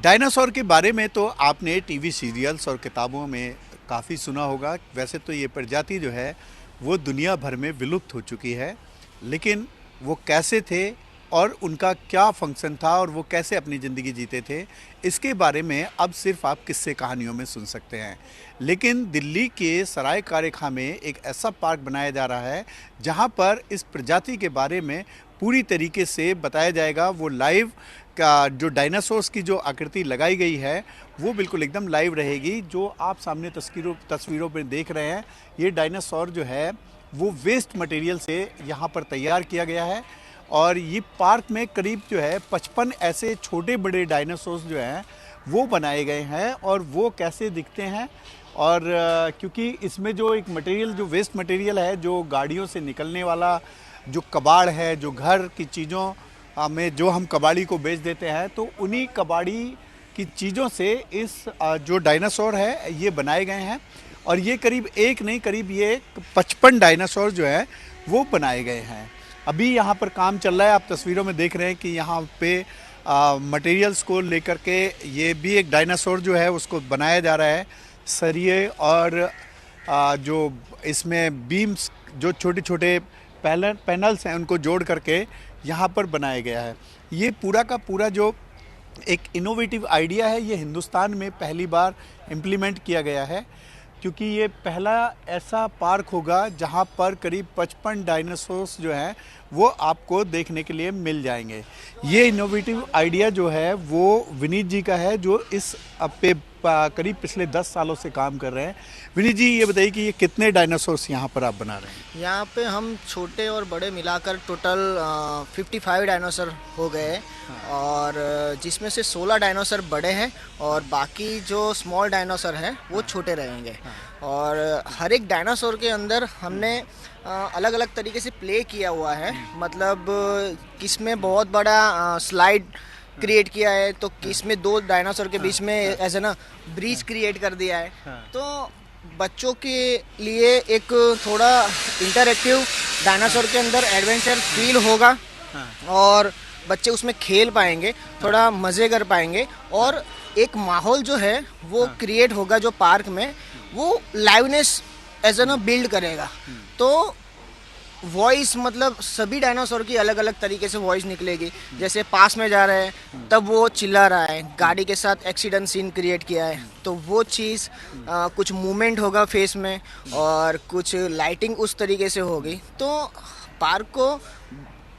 Dinosaur के बारे में तो आपने टीवी सीरियल्स और किताबों में काफ़ी सुना होगा। वैसे तो ये प्रजाति जो है वो दुनिया भर में विलुप्त हो चुकी है, लेकिन वो कैसे थे और उनका क्या फंक्शन था और वो कैसे अपनी ज़िंदगी जीते थे, इसके बारे में अब सिर्फ आप किस्से कहानियों में सुन सकते हैं। लेकिन दिल्ली के सराय काले खां में एक ऐसा पार्क बनाया जा रहा है जहाँ पर इस प्रजाति के बारे में पूरी तरीके से बताया जाएगा। वो लाइव का जो डायनासोर्स की जो आकृति लगाई गई है वो बिल्कुल एकदम लाइव रहेगी। जो आप सामने तस्वीरों पर देख रहे हैं, ये डायनासोर जो है वो वेस्ट मटेरियल से यहाँ पर तैयार किया गया है। और ये पार्क में करीब जो है 55 ऐसे छोटे बड़े डायनासोर्स जो हैं वो बनाए गए हैं। और वो कैसे दिखते हैं, और क्योंकि इसमें जो एक मटेरियल, जो वेस्ट मटेरियल है, जो गाड़ियों से निकलने वाला जो कबाड़ है, जो घर की चीज़ों में जो हम कबाड़ी को बेच देते हैं, तो उन्हीं कबाड़ी की चीज़ों से इस जो डायनासोर है ये बनाए गए हैं। और ये करीब एक नहीं, करीब ये 55 डायनासोर जो है वो बनाए गए हैं। अभी यहाँ पर काम चल रहा है, आप तस्वीरों में देख रहे हैं कि यहाँ पे मटेरियल्स को लेकर के ये भी एक डायनासोर जो है उसको बनाया जा रहा है। सरिये और जो इसमें बीम्स, जो छोटे छोटे पैनल्स हैं, उनको जोड़ करके यहाँ पर बनाया गया है। ये पूरा का पूरा जो एक इनोवेटिव आइडिया है, ये हिंदुस्तान में पहली बार इम्प्लीमेंट किया गया है, क्योंकि ये पहला ऐसा पार्क होगा जहाँ पर करीब 55 डायनासोर्स जो हैं वो आपको देखने के लिए मिल जाएंगे। ये इनोवेटिव आइडिया जो है वो विनीत जी का है, जो इस पे करीब पिछले 10 सालों से काम कर रहे हैं। विनीत जी, ये बताइए कि ये कितने डायनासोर्स यहाँ पर आप बना रहे हैं? यहाँ पे हम छोटे और बड़े मिलाकर टोटल 55 डायनासोर हो गए, और जिसमें से 16 डायनासोर बड़े हैं और बाकी जो स्मॉल डायनासोर हैं वो छोटे रहेंगे। और हर एक डायनासोर के अंदर हमने अलग अलग तरीके से प्ले किया हुआ है। मतलब किसमें बहुत बड़ा स्लाइड क्रिएट किया है, तो किसमें दो डायनासोर के बीच में ऐसा ना ब्रिज क्रिएट कर दिया है। तो बच्चों के लिए एक थोड़ा इंटरैक्टिव डायनासोर के अंदर एडवेंचर फील होगा, और बच्चे उसमें खेल पाएंगे, थोड़ा मज़े कर पाएंगे, और एक माहौल जो है वो क्रिएट होगा जो पार्क में वो लाइवनेस ऐसा ना बिल्ड करेगा। तो वॉइस, मतलब सभी डायनासोर की अलग अलग तरीके से वॉइस निकलेगी। जैसे पास में जा रहे हैं तब वो चिल्ला रहा है, गाड़ी के साथ एक्सीडेंट सीन क्रिएट किया है तो वो चीज़, कुछ मूवमेंट होगा फेस में, और कुछ लाइटिंग उस तरीके से होगी। तो पार्क को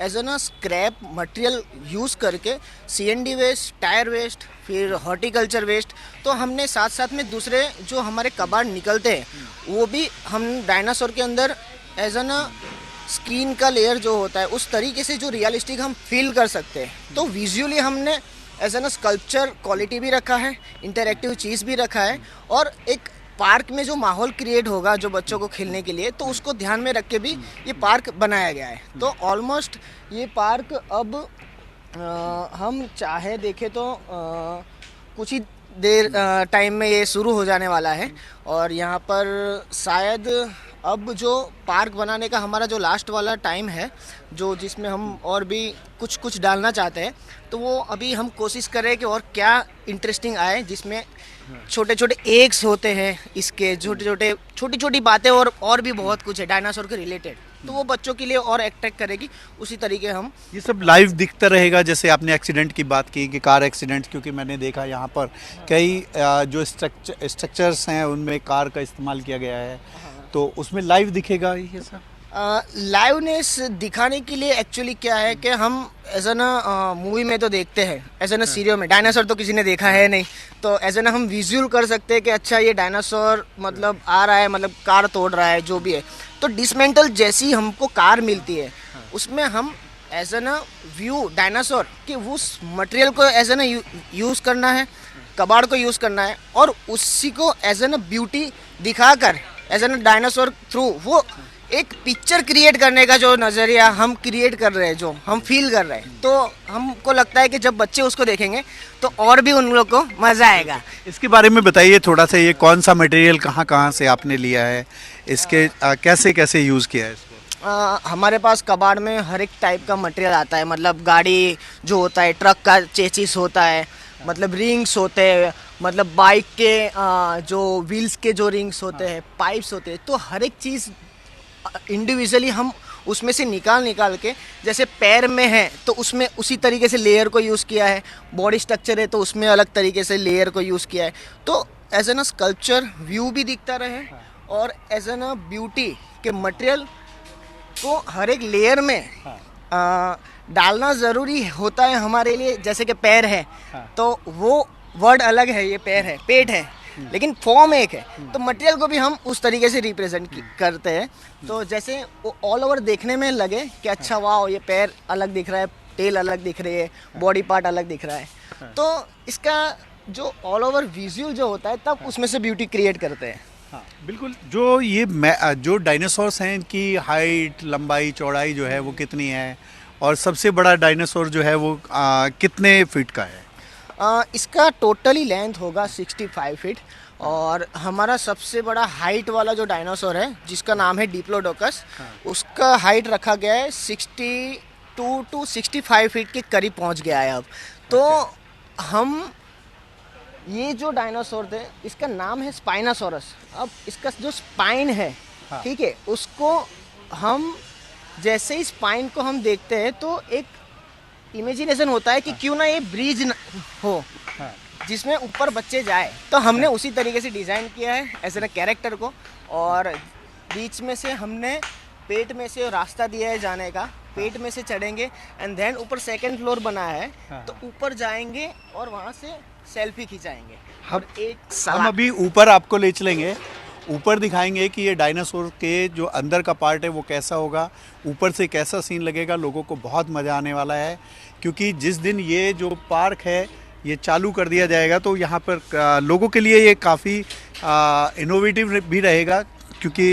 एज ना स्क्रैप मटेरियल यूज़ करके CND वेस्ट, टायर वेस्ट, फिर हॉर्टिकल्चर वेस्ट, तो हमने साथ साथ में दूसरे जो हमारे कबाड़ निकलते हैं वो भी हम डायनासोर के अंदर एज ना स्किन का लेयर जो होता है उस तरीके से जो रियलिस्टिक हम फील कर सकते हैं। तो विजुअली हमने एज ना स्कल्पचर क्वालिटी भी रखा है, इंटरैक्टिव चीज़ भी रखा है, और एक पार्क में जो माहौल क्रिएट होगा जो बच्चों को खेलने के लिए, तो उसको ध्यान में रख के भी ये पार्क बनाया गया है। तो ऑलमोस्ट ये पार्क अब हम चाहे देखें तो कुछ ही देर टाइम में ये शुरू हो जाने वाला है। और यहाँ पर शायद अब जो पार्क बनाने का हमारा जो लास्ट वाला टाइम है, जो जिसमें हम और भी कुछ डालना चाहते हैं, तो वो अभी हम कोशिश कर रहे हैं कि और क्या इंटरेस्टिंग आए, जिसमें छोटे छोटे एग्स होते हैं, इसके छोटी छोटी बातें और भी बहुत कुछ है डायनासोर के रिलेटेड, तो वो बच्चों के लिए और अट्रैक्ट करेगी। उसी तरीके हम ये सब लाइव दिखता रहेगा। जैसे आपने एक्सीडेंट की बात की कि कार एक्सीडेंट, क्योंकि मैंने देखा यहाँ पर कई जो स्ट्रक्चर्स हैं उनमें कार का इस्तेमाल किया गया है, तो उसमें लाइव दिखेगा ये सब। लाइवनेस दिखाने के लिए एक्चुअली क्या है कि हम ऐसा ना मूवी में तो देखते हैं, ऐसा ना सीरियल में डायनासोर तो किसी ने देखा है नहीं, तो ऐसा ना हम विजुअल कर सकते हैं कि अच्छा ये डायनासोर मतलब आ रहा है, मतलब कार तोड़ रहा है, जो भी है। तो डिसमेंटल जैसी हमको कार मिलती है, उसमें हम ऐसा ना व्यू डायनासोर के उस मटेरियल को ऐसा ना यूज़ करना है, कबाड़ को यूज़ करना है, और उसी को ऐसा ना ब्यूटी दिखाकर ऐसा ना डायनासोर थ्रू वो एक पिक्चर क्रिएट करने का जो नज़रिया हम क्रिएट कर रहे हैं, जो हम फील कर रहे हैं, तो हमको लगता है कि जब बच्चे उसको देखेंगे तो और भी उन लोग को मज़ा आएगा। इसके बारे में बताइए थोड़ा सा, ये कौन सा मटेरियल कहाँ कहाँ से आपने लिया है, इसके कैसे कैसे यूज़ किया है इसको? हमारे पास कबाड़ में हर एक टाइप का मटेरियल आता है। मतलब गाड़ी जो होता है, ट्रक का चेसिस होता है, मतलब रिंग्स होते हैं, मतलब बाइक के जो व्हील्स के जो रिंग्स होते हैं, पाइप्स होते हैं, तो हर एक चीज़ इंडिविजुअली हम उसमें से निकाल के, जैसे पैर में है तो उसमें उसी तरीके से लेयर को यूज़ किया है, बॉडी स्ट्रक्चर है तो उसमें अलग तरीके से लेयर को यूज़ किया है, तो एज एन स्कल्पचर व्यू भी दिखता रहे और एज एन ब्यूटी के मटेरियल को हर एक लेयर में डालना ज़रूरी होता है हमारे लिए। जैसे कि पैर है तो वो वर्ड अलग है, ये पैर है, पेट है, लेकिन फॉर्म एक है, तो मटेरियल को भी हम उस तरीके से रिप्रेजेंट करते हैं। तो जैसे वो ऑल ओवर देखने में लगे कि अच्छा वाह, ये पैर अलग दिख रहा है, टेल अलग दिख रही है, बॉडी पार्ट अलग दिख रहा है, तो इसका जो ऑल ओवर विजुअल जो होता है तब उसमें से ब्यूटी क्रिएट करते हैं। हाँ बिल्कुल। जो ये जो डायनासोर्स हैं, इनकी हाइट, लंबाई, चौड़ाई जो है वो कितनी है, और सबसे बड़ा डायनासोर जो है वो कितने फीट का है? इसका टोटली लेंथ होगा 65 फीट, और हमारा सबसे बड़ा हाइट वाला जो डायनासोर है जिसका नाम है डिप्लोडोकस, उसका हाइट रखा गया है 62 टू 65 फीट के करीब पहुंच गया है अब। तो हम ये जो डायनासोर थे इसका नाम है स्पाइनासोरस। अब इसका जो स्पाइन है, ठीक है, उसको हम जैसे ही स्पाइन को हम देखते हैं तो एक इमेजिनेशन होता है कि क्यों ना ये ब्रिज हो जिसमें ऊपर बच्चे जाए, तो हमने उसी तरीके से डिज़ाइन किया है एज ए कैरेक्टर को, और बीच में से हमने पेट में से रास्ता दिया है जाने का, पेट में से चढ़ेंगे एंड देन ऊपर सेकंड फ्लोर बना है, तो ऊपर जाएंगे और वहाँ से सेल्फी खिंचाएंगे। हम अभी ऊपर आपको ले चलेंगे, ऊपर दिखाएंगे कि ये डायनासोर के जो अंदर का पार्ट है वो कैसा होगा, ऊपर से कैसा सीन लगेगा। लोगों को बहुत मज़ा आने वाला है, क्योंकि जिस दिन ये जो पार्क है ये चालू कर दिया जाएगा तो यहाँ पर लोगों के लिए ये काफ़ी इनोवेटिव भी रहेगा, क्योंकि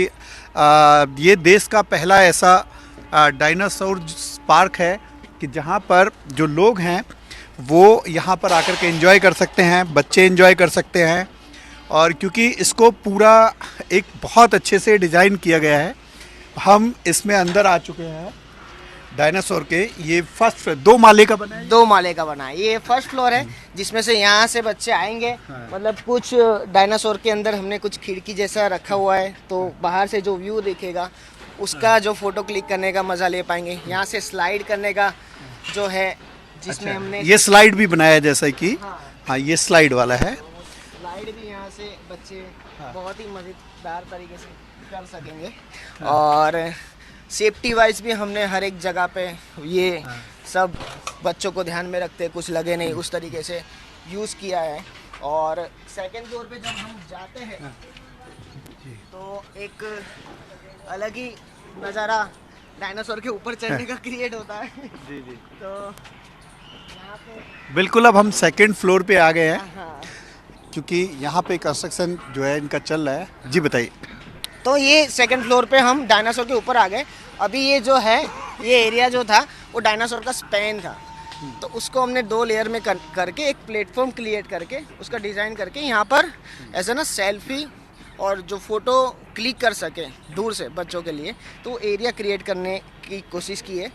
ये देश का पहला ऐसा डायनासोर पार्क है कि जहाँ पर जो लोग हैं वो यहाँ पर आकर के एंजॉय कर सकते हैं, बच्चे एंजॉय कर सकते हैं। और क्योंकि इसको पूरा एक बहुत अच्छे से डिज़ाइन किया गया है, हम इसमें अंदर आ चुके हैं डायनासोर के। ये फर्स्ट 2 माले का बना है, 2 माले का बना है, ये फर्स्ट फ्लोर है जिसमें से यहाँ से बच्चे आएंगे। मतलब कुछ डायनासोर के अंदर हमने कुछ खिड़की जैसा रखा हुआ है, तो बाहर से जो व्यू दिखेगा उसका जो फोटो क्लिक करने का मज़ा ले पाएंगे। यहाँ से स्लाइड करने का जो है, जिसमें हमने ये स्लाइड भी बनाया, जैसा कि हाँ ये स्लाइड वाला है, स्लाइड भी यहाँ से बच्चे बहुत ही मज़ेदार तरीके से कर सकेंगे। और सेफ्टी वाइज भी हमने हर एक जगह पे ये सब बच्चों को ध्यान में रखते कुछ लगे नहीं उस तरीके से यूज़ किया है। और सेकंड फ्लोर पे जब हम जाते हैं तो एक अलग ही नज़ारा डायनासोर के ऊपर चढ़ने का क्रिएट होता है। जी जी। तो यहाँ पे बिल्कुल, अब हम सेकंड फ्लोर पे आ गए हैं, हाँ, क्योंकि यहाँ पे कंस्ट्रक्शन जो है इनका चल रहा है। जी बताइए। तो ये सेकंड फ्लोर पे हम डायनासोर के ऊपर आ गए। अभी ये जो है, ये एरिया जो था वो डायनासोर का स्पेन था, तो उसको हमने 2 लेयर में करके एक प्लेटफॉर्म क्रिएट करके उसका डिज़ाइन करके यहाँ पर ऐसा ना सेल्फी और जो फ़ोटो क्लिक कर सके दूर से बच्चों के लिए, तो एरिया क्रिएट करने की कोशिश की है।